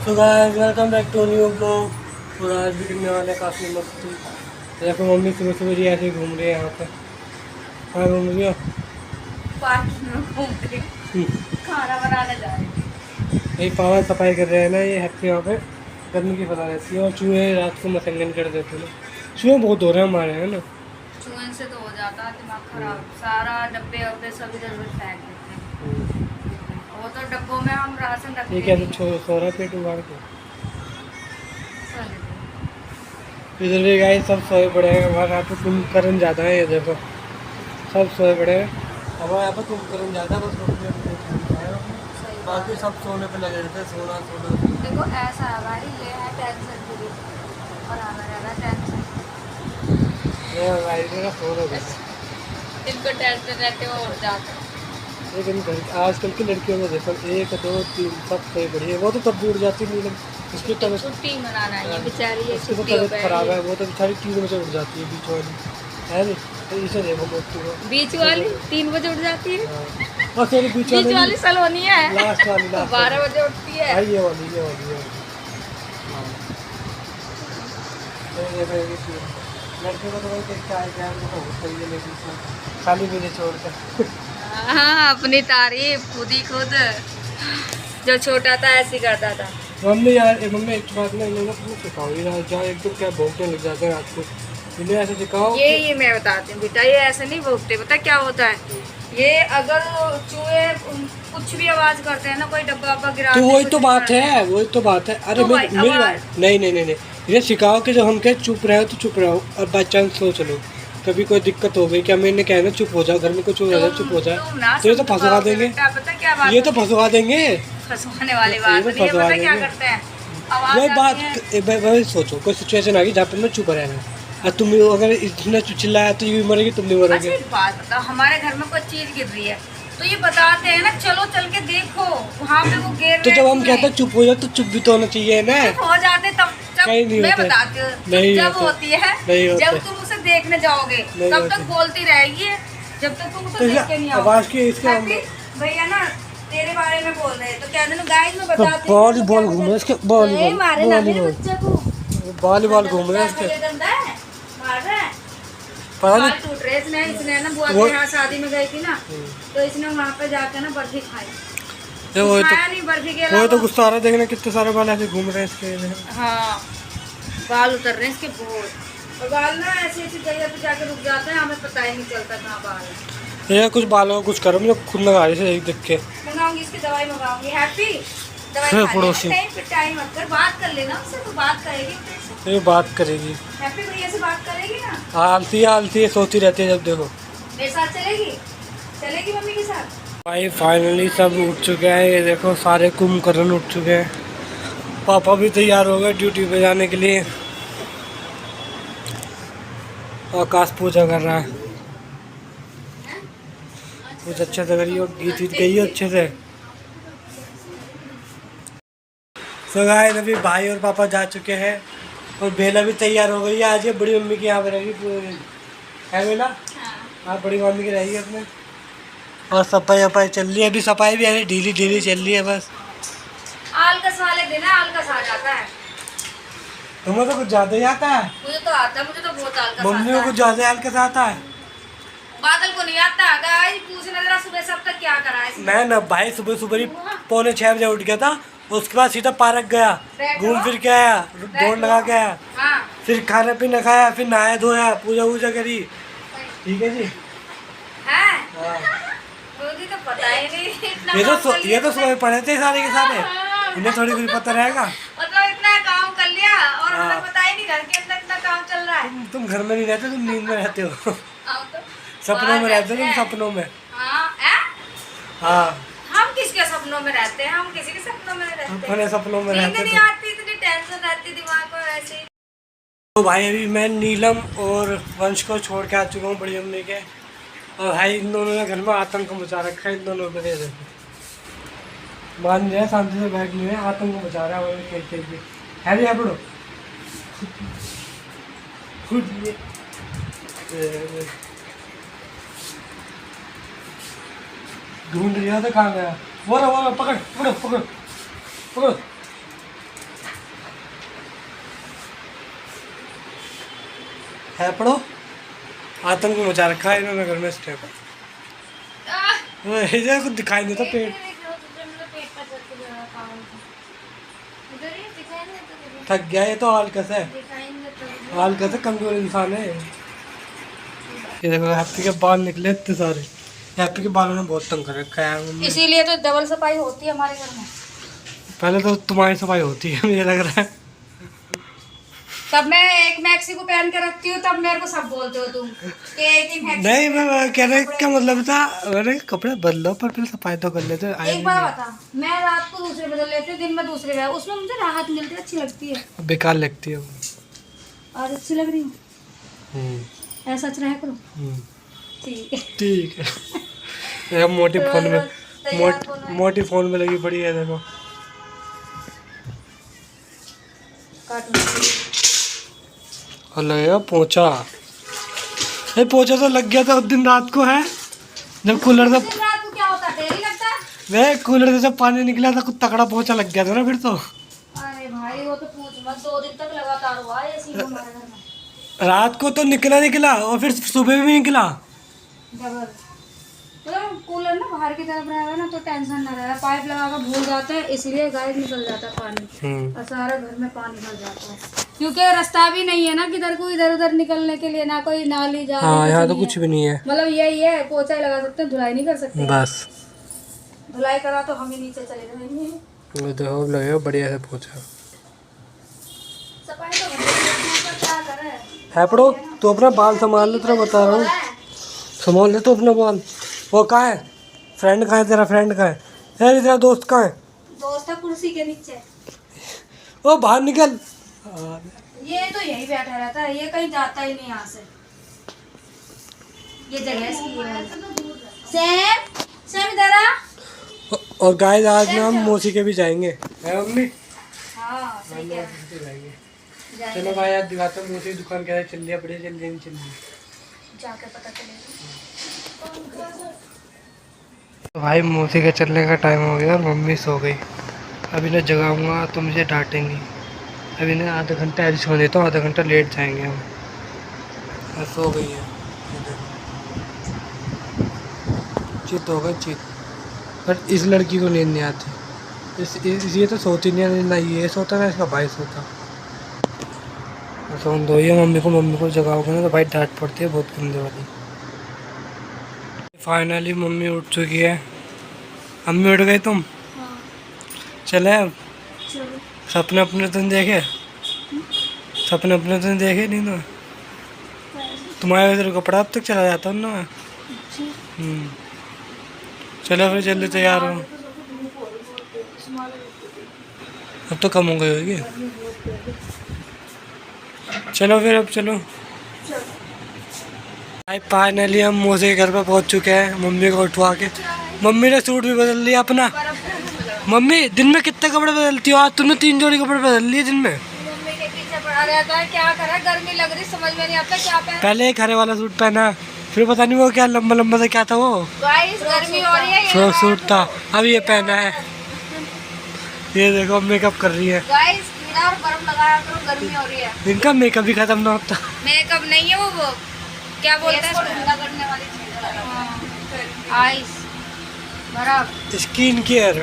So guys welcome back to new blog. और आज भी करने वाले काफ़ी मस्ती। देखो मम्मी सुबह सुबह जी ऐसे ही घूम रही है यहाँ पे। हाँ घूम रही हो? पार्क में घूम रही हूँ, खाना बनाने जा रही हूँ। यही पावन सफाई कर रहे हैं ना, ये हैप्पी यहाँ पे गर्मी की फैला रहती है और चूहे रात को मसंगन कर देते हैं। चूहे बहुत हो रहे हैं हमारे, है ना? चूहे से तो हो जाता है दिमाग खराब, सारा डब्बे वब्बे सब इधर उधर फेंक देते हैं। वो तो डब्बों में हम राशन रखते ये हैं। कैसे सो रहा है पेट उगाड़ के? इधर भी गाइस सब सोए पड़े हैं। हमारे यहाँ पे कुंभकर्ण ज़्यादा है, ये देखो सब सोए पड़े हैं। हमारे यहाँ पे कुंभकर्ण ज़्यादा बस बाकी सब सोने पे लगे रहते हैं। सोना सोना देखो ऐसा है भाई, ये है टेंशन फ्री और आना रहना टेंशन। सो रहे थे। इनको टेंशन रहते हो और जाते लेकिन आजकल की लड़कियों में देखो 1 2 3 सब सोई पड़ी है। वो तो तब भी उठ जाती नहीं, लेकिन उसकी तबीयत छुट्टी मनाना है ये बेचारी, ये उसकी तो छुट्टी हो तबीयत खराब है। वो तो बेचारी 3 बजे उठ जाती है बीच वाली, है नहीं? तो इसे देखो मोटी को बीच वाली 3 बजे उठ जाती है। बस ये बीच बीच वाली सलोनी है, लास्ट वाली 12 बजे उठती है। ये वाली लड़के को तो वही देखता है क्या बहुत सही है, लेकिन खाली मुझे छोड़कर हाँ, अपनी तारीफ खुद ही खुद। जो छोटा था ऐसे ही करता था। मम्मी यार मम्मी एक बात ना, इन्हें ना सिखाओ यार, जहाँ एकदम क्या भोंकने लग जाते हैं रात को, इन्हें ऐसे सिखाओ। ये मैं बताती हूँ बेटा, ये ऐसे नहीं भोगते। पता क्या होता है, ये अगर चूहे कुछ भी आवाज करते हैं ना, कोई डब्बा वब्बा गिरा, तो वही तो बात है, वही तो बात है। अरे तो मेरी बात नहीं, इन्हें सिखाओ कि जब हम क्या चुप रहे तो चुप रहो, और बाई चांस सोच लो कभी कोई दिक्कत हो गई, क्या मैंने कहना चुप हो जाओ, घर में कुछ हो जाए चुप हो जाए, तो ये तो फंसवा देंगे। पता क्या बात, ये तो फंसवा देंगे, फंसवाने वाली बात नहीं है। पता क्या करते हैं, वही बात। वही सोचो कोई सिचुएशन आ गई जहाँ पे मैं चुप रहना, और तुम अगर इतना चिल्लाया तो ये भी मरेगी, तुम भी मरोगे। अच्छा एक बात बता, हमारे घर में कोई चीज गिर रही है तो ये बताते हैं ना, चलो चल के देखो वहाँ पे वो गिर। तो जब हम कहते हैं चुप हो जाओ तो चुप भी तो होना चाहिए ना। चुप हो जाते तब जब मैं बताती हूँ, जब होती है जब तुम उसे देखने जाओगे तब तक बोलती रहेगी, जब तक तुम उसे देख के नहीं आओगे। भैया ना तेरे बारे में बोल रहे हैं तो क्या गाइस में बताते हैं। वॉलीबॉल घूम रहे इसके, वॉलीबॉल मारे ना मेरे बच्चे को, वॉलीबॉल घूम रहे इसके, मार रहा है। पता नहीं टूट रहे इसने ना बुआ के यहाँ शादी में गई थी ना, तो इसने वहाँ पे जाकर ना बर्फी खाई। बर्फी के वो तो गुस्सा आ रहा है, देखना कितने सारे बाल ऐसे घूम रहे हैं इसके। हाँ, बाल उतर रहे हैं इसके बहुत, और बाल ना ऐसी ऐसी जगह पे जाके रुक जाते हैं, हमें पता ही नहीं चलता कहाँ बाल है। ये कुछ बालों को कुछ करो, मुझे खुद लगा रही है देख के। मंगाऊंगी इसकी दवाई, मंगाऊंगी। हैप्पी दवाई पड़ोसी टाइम मत कर, बात कर लेना उससे, तो बात करेगी ये बात करेगी। हैप्पी भैया से बात करेगी ना। आलती है सोती रहती है जब देखो। मेरे साथ चलेगी मम्मी के साथ। भाई फाइनली सब उठ चुके हैं, ये देखो सारे कुंभकर्ण उठ चुके हैं। पापा भी तैयार हो गए ड्यूटी पे जाने के लिए। आकाश पूजा कर रहा है, कुछ अच्छे से करिए, गीत वीत गई अच्छे से। तो गाइस अभी भाई और पापा जा चुके हैं और बेला भी तैयार हो गई है। आज ये बड़ी मम्मी की यहाँ पे रहेगी पूरे दिन, है बेला? हाँ बड़ी मम्मी की रहेगी अपने। और सफाई वफाई चल रही है, अभी सफाई भी है ढीली ढीली चल रही है बस। आलकस वाले दिन आलकस आ जाता है। तुम्हें तो कुछ ज्यादा ही आता है। मुझे तो आता है, मुझे तो बहुत आलकस मम्मी को कुछ ज्यादा हल्का आता है। बादल को नहीं आता। गाइस पूछना जरा सुबह सब तक क्या करा है। मैं ना भाई सुबह सुबह ही 6:45 बजे उठ गया था, उसके बाद सीधा पार्क गया, घूम फिर के आया, दौड़ लगा के आया, फिर खाना पीना खाया, फिर नहाया धोया, पूजा वूजा करी। ठीक है जी। मुझे तो पता ही नहीं। ये तो सुबह पढ़े थे सारे के सारे, इन्हें थोड़ी कुछ पता रहेगा। मतलब इतना काम कर लिया और हमें पता ही नहीं घर के अंदर इतना काम चल रहा है। तुम घर में नहीं रहते, तुम नींद में रहते हो। तो सपनों में रहते हो तुम, सपनों में। हाँ हम किसके सपनों में रहते हैं, हम किसी के सपनों में रहते हैं। अपने सपनों में रहते नहीं आती, इतनी टेंशन रहती दिमाग को ऐसे ही। तो भाई अभी मैं नीलम और वंश को छोड़ के आ चुका हूँ बड़ी अम्मी के, और भाई इन दोनों ने घर में आतंक मचा रखा है। इन दोनों को दे देते मान लिया, शांति से बैठ नहीं है, आतंक मचा रहा है खेल खेल के। है भी है बड़ो ढूंढ लिया तो कहाँ गया? वो पकड़ पकड़ो पकड़ो पकड़ो है पढ़ो, आतंक मचा रखा है इन्होंने घर में इस टाइम। कुछ दिखाई नहीं देता पेट, थक गया ये तो, हालकस है, हालकस है, कमजोर इंसान है ये। देखो हैप्पी के बाल निकले इतने सारे, हैप्पी के बालों ने बहुत तंग कर रखा है। इसीलिए तो डबल सफाई होती है हमारे घर में। पहले तो तुम्हारी सफाई होती है मुझे लग रहा है। तब मैं एक मैक्सी को पहन के रखती हूँ, तब मेरे को सब बोलते हो तुम कि एक ही मैक्सी। नहीं, मैं कहने का मतलब था, मैंने कपड़े बदलो पर फिर सफाई तो कर लेते। एक बार बता, मैं रात को दूसरे बदल लेती हूँ, दिन में दूसरे बदल, उसमें मुझे राहत मिलती है, अच्छी लगती है। बेकार लगती है वो, और अच्छी लग रही हूँ, ऐसा सच रहा करो। ठीक है, ठीक है। मोटी फोन में, मोटी फोन में लगी पड़ी है देखो। और लगेगा पोंछा, ये पोंछा तो लग गया था उस दिन रात को, है जब कूलर से, रात को क्या होता है, देरी लगता है। वे कूलर से जब पानी निकला था कुछ तगड़ा पोंछा लग गया था ना फिर तो। अरे भाई वो तो पूछ मत, 2 दिन तक लगातार हुआ है ऐसे ही हमारे घर में। रात को तो निकला और फिर सुबह भी निकला। मतलब कूलर ना बाहर की तरफ रहा है ना, तो टेंशन ना रहा, पाइप लगा कर भूल जाता है, इसलिए गायब निकल जाता है पानी, और सारा घर में पानी भर जाता है। क्योंकि रास्ता भी नहीं है ना किधर को इधर उधर निकलने के लिए, ना कोई नाली जा। हाँ, यहाँ तो कुछ भी नहीं है, मतलब यही है, पोछा लगा सकते हैं, धुलाई नहीं कर सकते। बस धुलाई करा तो हम ही नीचे चले जाएंगे। तो लगेगा बढ़िया से पोछा। सफाई तो क्या करे है पढ़ो, तू अपना बाल संभाल ले, तेरा बता रहा हूँ, संभाल ले तो अपना बाल। वो कहाँ है फ्रेंड, कहाँ है तेरा फ्रेंड, कहाँ है तेरा दोस्त, कहाँ है दोस्त है कुर्सी के नीचे। वो बाहर निकल। ये तो यही बैठा रहता है, ये कहीं जाता ही नहीं यहाँ से, ये जगह इसकी है। सैम इधर आ। और गाइस आज ना हम मौसी के भी जाएंगे, है मम्मी? हाँ सही है, चलो भाई आज दिखाता हूँ मौसी की दुकान कैसे चल रही है, बढ़िया चल रही है, जाके पता चलेगा। भाई मौसी के चलने का टाइम हो गया और मम्मी सो गई। अभी ना जगाऊंगा तो मुझे डांटेंगी। अभी ना आधा घंटा ऐसे सो देता हूँ, आधा घंटा लेट जाएंगे हम। सो गई है, चित हो गई चित। पर इस लड़की को नींद नहीं आती, ये तो सोती नहीं है, ना ये सोता ना इसका भाई सोता। सोन दो ये मम्मी को जगाओगे ना तो भाई डांट पड़ती है बहुत गंदे वाली। फाइनली मम्मी उठ चुकी है। अम्मी उठ गई तुम? हाँ। चले अब? सपने अपने तुम देखे? सपने अपने तुम देखे नहीं तो तुम्हारे इधर कपड़ा अब तक चला जाता हूँ ना। चलो फिर जल्दी तैयार हो, अब तो कम हो गई होगी। चलो फिर अब चलो। भाई फाइनली हम मौसी के घर पर पहुंच चुके हैं, मम्मी को उठवा के। मम्मी ने सूट भी बदल लिया अपना। मम्मी दिन में कितने कपड़े बदलती हो? आज तुमने 3 जोड़ी कपड़े बदल लिए दिन में। मम्मी के पीछे पड़ा रहता है, क्या करे, गर्मी लग रही, समझ में नहीं आता क्या पहने। पहले एक हरे वाला सूट पहना, फिर पता नहीं वो क्या लंबा लंबा सा क्या था वो, गर्मी हो रही है, फ्रॉक सूट था। अब ये पहना है, ये देखो मेकअप कर रही है। गाइस कीड़ा और बर्फ लगाया करो, गर्मी हो रही है। इनका मेकअप भी खत्म ना होता। मेकअप नहीं है वो क्या बोलते हैं, ठंडा करने वाली चीज, आइस बर्फ, स्किन केयर।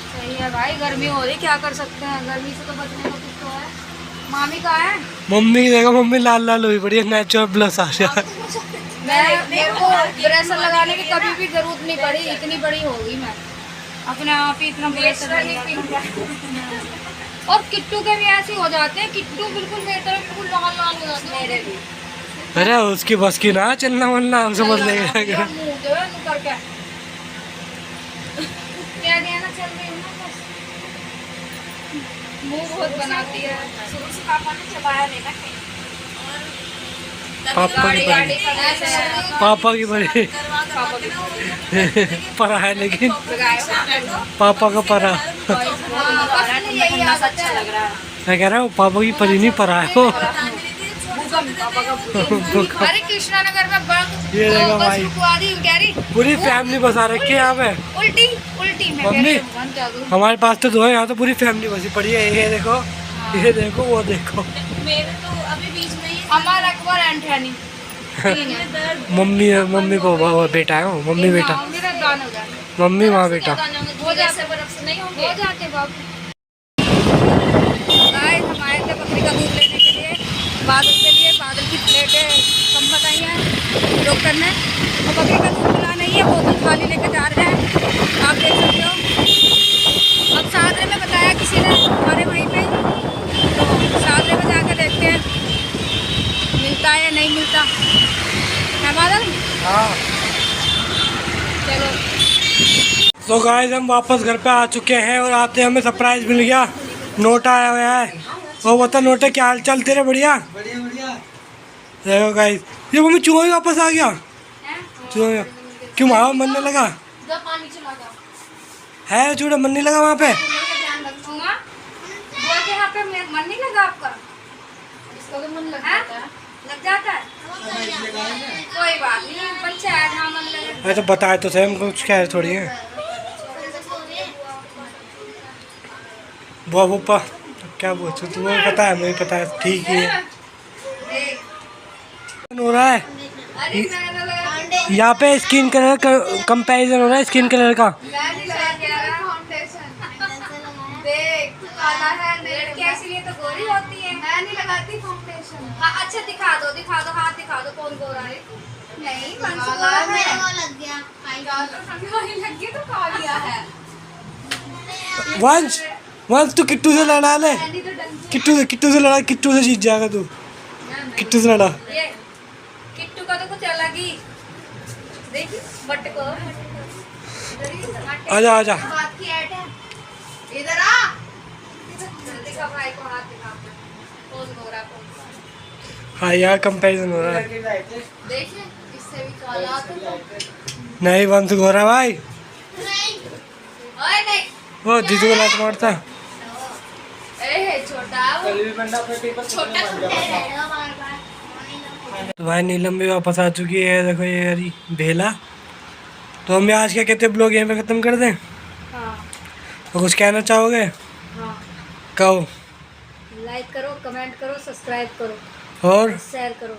सही है भाई, गर्मी हो रही, क्या कर सकते हैं, गर्मी से तो बचने का कुछ तो है। मामी कहाँ है? मम्मी की देखो, मम्मी लाल लाल हुई पड़ी है, नेचुरल ब्लश आ रहा है। मेरे को ब्रेसर लगाने की कभी भी जरूरत नहीं पड़ी, इतनी बड़ी हो गई मैं, अपने आप ही इतना ब्रेसर और किट्टू के भी ऐसे हो जाते हैं, किट्टू बिल्कुल मेरी तरफ बिल्कुल लाल लाल हो जाते हैं मेरे भी। अरे उसकी बस की ना चलना वलना, हम समझ लेंगे। क्या दिया ना, चल रही हूँ ना बस, मुंह बहुत बनाती है, शुरू से पापा ने चबाया नहीं ना कहीं। पापा की बड़ी परा है, लेकिन पापा का परा। मैं कह रहा हूँ पापा की परी नहीं परा है वो। अरे कृष्णा नगर में ये देखो भाई पूरी फैमिली बसा रखी है यहाँ पे। उल्टी मम्मी हमारे पास तो 2 है, यहाँ तो पूरी फैमिली बसी पड़ी है। ये देखो ये देखो वो देखो। मेरे तो अभी बीच में ही हमारा अकबर एंटनी मम्मी मम्मी को बेटा है वो, मम्मी बेटा, मम्मी वहाँ बेटा। वो जैसे बर्फ से नहीं होंगे, हो जाते बाबू। गाइस हम आए थे बकरी का दूध लेने के लिए, बादल के लिए। बादल की प्लेटें कम बताई हैं लोग करने, और बकरी का दूध मिला नहीं है, बोतल खाली लेके जा रहे हैं, आप देख सकते हो। अब सादरे में बताया किसी ने हमारे वहीं पे, तो सादरे में जाकर देखते हैं मिलता है या नहीं मिलता है बादल। हाँ चलो तो गाइस हम वापस घर पे आ चुके हैं और आते हमें सरप्राइज मिल गया, नोट आया हुआ है। वो बता नोटे क्या हाल चाल तेरे? बढ़िया बढ़िया बढ़िया। देखो गाइस ये मम्मी चूहा भी वापस आ गया। चूहा क्यों वहाँ मन नहीं लगा पानी चला गया है? चूड़ा मन नहीं लगा वहाँ पे? ध्यान रखूंगा। यहाँ पे मन नहीं लगा आपका? इसका तो मन लग जाता है। लग जाता है कोई बात नहीं, बच्चा है जहाँ मन लगे। अरे तो बताए तो सही, हमको कुछ कह रहे थोड़ी है। बुआ क्या बोलते तुम्हें पता है? मुझे पता है, ठीक ही है। हो रहा है यहाँ पे स्किन कलर का कंपैरिजन हो रहा है, स्किन कलर का। इसलिए तो गोरी होती है। मैं नहीं लगाती फाउंडेशन। हाँ अच्छा दिखा दो हाथ दिखा दो कौन गोरा है। नहीं लग गया लग गया तो कालिया है। वंश तू किट्टू से लड़ा ले, किट्टू से लड़ा, किट्टू से जीत जाएगा तू। किट्टू से लड़ा। ये किट्टू का तो कुछ अलग ही। देखिए बट को आजा आजा बात की ऐड है। इधर आ दिखा भाई को, हाथ दिखा कौन गोरा कौन काला। हाँ यार कंपैरिजन हो रहा है। देखिए इससे भी काला तो नहीं वंश गोरा भाई। ओए नहीं वो जीतू को लात मारता। छोटा तो भाई नीलम भी वापस आ चुकी है। देखो ये यारी भेला। तो हम आज क्या कहते हैं, ब्लॉग यहीं पे ख़त्म कर दें? हाँ तो कुछ कहना चाहोगे? हाँ कहो। लाइक करो, कमेंट करो, सब्सक्राइब करो और शेयर करो।